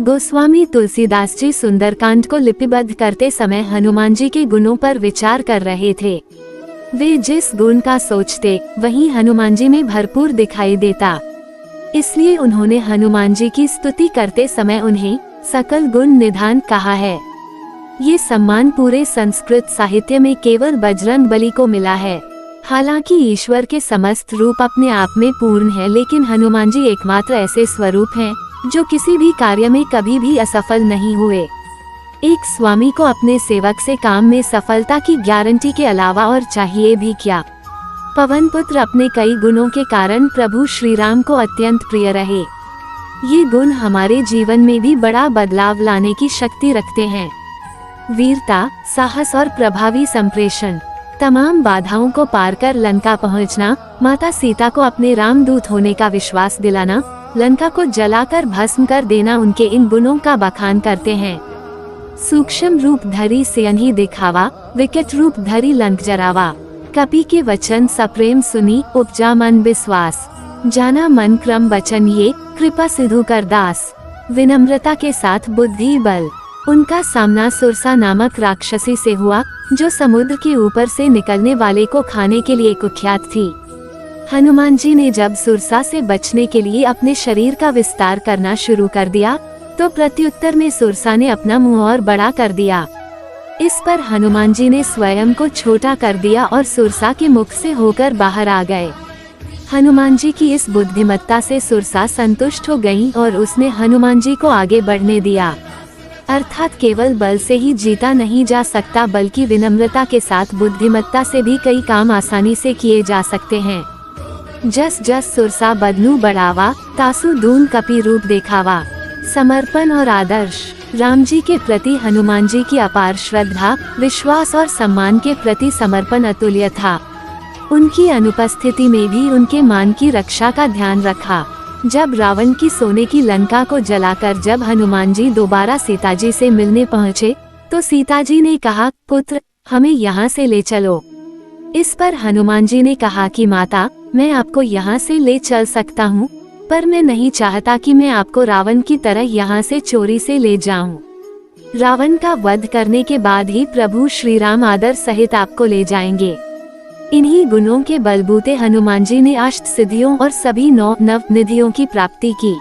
गोस्वामी तुलसीदास जी सुंदरकांड को लिपिबद्ध करते समय हनुमान जी के गुणों पर विचार कर रहे थे। वे जिस गुण का सोचते वही हनुमान जी में भरपूर दिखाई देता। इसलिए उन्होंने हनुमान जी की स्तुति करते समय उन्हें सकल गुण निधान कहा है। ये सम्मान पूरे संस्कृत साहित्य में केवल बजरंग बली को मिला है। हालांकि ईश्वर के समस्त रूप अपने आप में पूर्ण है, लेकिन हनुमान जी एकमात्र ऐसे स्वरूप हैं जो किसी भी कार्य में कभी भी असफल नहीं हुए। एक स्वामी को अपने सेवक से काम में सफलता की गारंटी के अलावा और चाहिए भी क्या। पवन पुत्र अपने कई गुणों के कारण प्रभु श्री राम को अत्यंत प्रिय रहे। ये गुण हमारे जीवन में भी बड़ा बदलाव लाने की शक्ति रखते हैं। वीरता, साहस और प्रभावी संप्रेषण, तमाम बाधाओं को पार कर लंका पहुंचना, माता सीता को अपने रामदूत होने का विश्वास दिलाना, लंका को जलाकर भस्म कर देना उनके इन गुणों का बखान करते हैं। सूक्ष्म रूप धरी सियन्ही दिखावा, विकट रूप धरी लंक जरावा। कपि के वचन सप्रेम सुनी, उपजा मन विश्वास। जाना मन क्रम वचन ये, कृपा सिधु कर दास। विनम्रता के साथ बुद्धि बल। उनका सामना सुरसा नामक राक्षसी से हुआ, जो समुद्र के ऊपर से निकलने वाले को खाने के लिए कुख्यात थी। हनुमान जी ने जब सुरसा से बचने के लिए अपने शरीर का विस्तार करना शुरू कर दिया, तो प्रत्युत्तर में सुरसा ने अपना मुंह और बड़ा कर दिया। इस पर हनुमान जी ने स्वयं को छोटा कर दिया और सुरसा के मुख से होकर बाहर आ गए। हनुमान जी की इस बुद्धिमत्ता से सुरसा संतुष्ट हो गई और उसने हनुमान जी को आगे बढ़ने दिया। अर्थात केवल बल से ही जीता नहीं जा सकता, बल्कि विनम्रता के साथ बुद्धिमत्ता से भी कई काम आसानी से किए जा सकते हैं। जस जस सुरसा बदनू बढ़ावा, तासु दून कपि रूप देखावा। समर्पण और आदर्श। राम जी के प्रति हनुमान जी की अपार श्रद्धा, विश्वास और सम्मान के प्रति समर्पण अतुल्य था। उनकी अनुपस्थिति में भी उनके मान की रक्षा का ध्यान रखा। जब रावण की सोने की लंका को जलाकर जब हनुमान जी दोबारा सीता जी से मिलने पहुँचे, तो सीता जी ने कहा, पुत्र हमें यहाँ से ले चलो। इस पर हनुमान जी ने कहा कि माता, मैं आपको यहाँ से ले चल सकता हूँ, पर मैं नहीं चाहता कि मैं आपको रावण की तरह यहाँ से चोरी से ले जाऊँ। रावण का वध करने के बाद ही प्रभु श्री राम आदर सहित आपको ले जाएंगे। इन्हीं गुणों के बलबूते हनुमान जी ने अष्ट सिद्धियों और सभी 9 नवनिधियों की प्राप्ति की।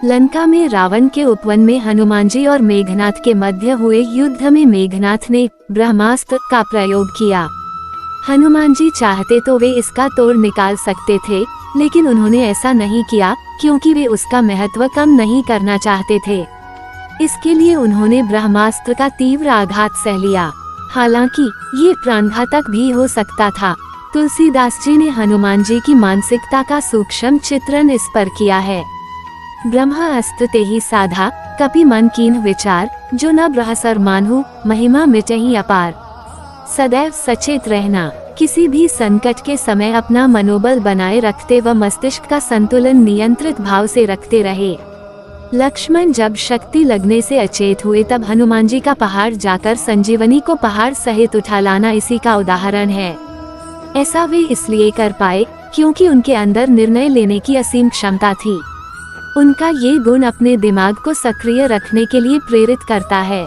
लंका में रावण के उपवन में हनुमान जी और मेघनाथ के मध्य हुए युद्ध में मेघनाथ ने ब्रह्मास्त्र का प्रयोग किया। हनुमान जी चाहते तो वे इसका तोड़ निकाल सकते थे, लेकिन उन्होंने ऐसा नहीं किया, क्योंकि वे उसका महत्व कम नहीं करना चाहते थे। इसके लिए उन्होंने ब्रह्मास्त्र का तीव्र आघात सह लिया। हालांकि ये प्राणघातक भी हो सकता था। तुलसीदास जी ने हनुमान जी की मानसिकता का सूक्ष्म चित्रण इस पर किया है। ब्रह्मा अस्त्र ते ही साधा, कपि मन कीन विचार। जो न ब्रहसर मानहु, महिमा मिटहि अपार। सदैव सचेत रहना। किसी भी संकट के समय अपना मनोबल बनाए रखते व मस्तिष्क का संतुलन नियंत्रित भाव से रखते रहे। लक्ष्मण जब शक्ति लगने से अचेत हुए, तब हनुमान जी का पहाड़ जाकर संजीवनी को पहाड़ सहित उठा लाना इसी का उदाहरण है। ऐसा वे इसलिए कर पाए क्योंकि उनके अंदर निर्णय लेने की असीम क्षमता थी। उनका ये गुण अपने दिमाग को सक्रिय रखने के लिए प्रेरित करता है।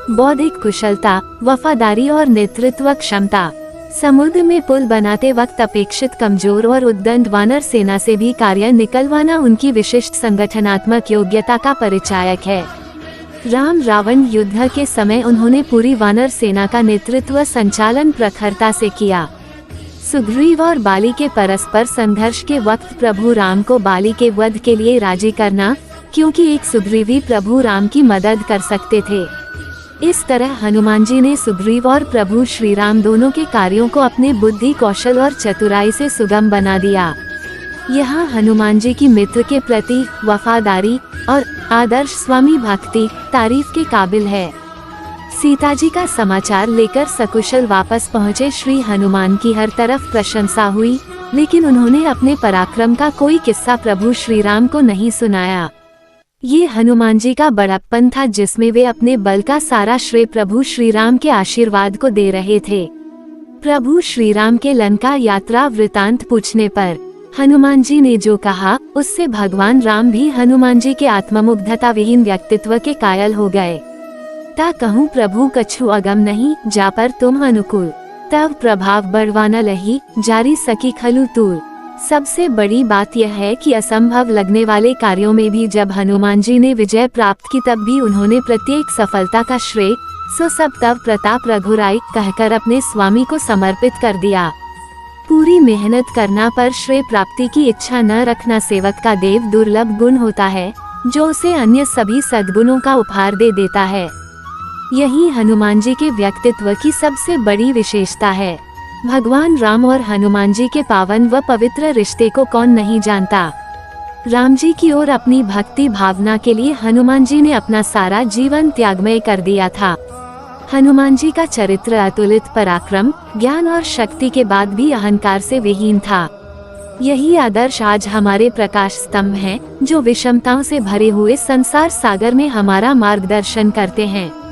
बौद्धिक कुशलता, वफादारी और नेतृत्व क्षमता। समुद्र में पुल बनाते वक्त अपेक्षित कमजोर और उद्दंड वानर सेना से भी कार्य निकलवाना उनकी विशिष्ट संगठनात्मक योग्यता का परिचायक है। राम रावण युद्ध के समय उन्होंने पूरी वानर सेना का नेतृत्व संचालन प्रखरता से किया। सुग्रीव और बाली के परस्पर संघर्ष के वक्त प्रभु राम को बाली के वध के लिए राजी करना, क्योंकि एक सुग्रीवी प्रभु राम की मदद कर सकते थे। इस तरह हनुमान जी ने सुग्रीव और प्रभु श्री राम दोनों के कार्यों को अपने बुद्धि कौशल और चतुराई से सुगम बना दिया। यहाँ हनुमान जी की मित्र के प्रति वफादारी और आदर्श स्वामी भक्ति तारीफ के काबिल है। सीता जी का समाचार लेकर सकुशल वापस पहुँचे श्री हनुमान की हर तरफ प्रशंसा हुई, लेकिन उन्होंने अपने पराक्रम का कोई किस्सा प्रभु श्री राम को नहीं सुनाया। ये हनुमान जी का बड़प्पन था, जिसमें वे अपने बल का सारा श्रेय प्रभु श्री राम के आशीर्वाद को दे रहे थे। प्रभु श्री राम के लंका यात्रा वृतांत पूछने पर हनुमान जी ने जो कहा उससे भगवान राम भी हनुमान जी के आत्ममुग्धता विहीन व्यक्तित्व के कायल हो गए। ता कहूँ प्रभु कछु अगम नहीं, जा पर तुम अनुकूल, तब प्रभाव बढ़वाना लही, जारी सकी खलु तूल। सबसे बड़ी बात यह है कि असंभव लगने वाले कार्यों में भी जब हनुमान जी ने विजय प्राप्त की तब भी उन्होंने प्रत्येक सफलता का श्रेय सो सब तब प्रताप रघुराई कहकर अपने स्वामी को समर्पित कर दिया। पूरी मेहनत करना पर श्रेय प्राप्ति की इच्छा न रखना सेवक का देव दुर्लभ गुण होता है, जो उसे अन्य सभी सद्गुणों का उपहार दे देता है। यही हनुमान जी के व्यक्तित्व की सबसे बड़ी विशेषता है। भगवान राम और हनुमान जी के पावन व पवित्र रिश्ते को कौन नहीं जानता। राम जी की ओर अपनी भक्ति भावना के लिए हनुमान जी ने अपना सारा जीवन त्यागमय कर दिया था। हनुमान जी का चरित्र अतुलित पराक्रम, ज्ञान और शक्ति के बाद भी अहंकार से विहीन था। यही आदर्श आज हमारे प्रकाश स्तंभ हैं, जो विषमताओं से भरे हुए संसार सागर में हमारा मार्गदर्शन करते हैं।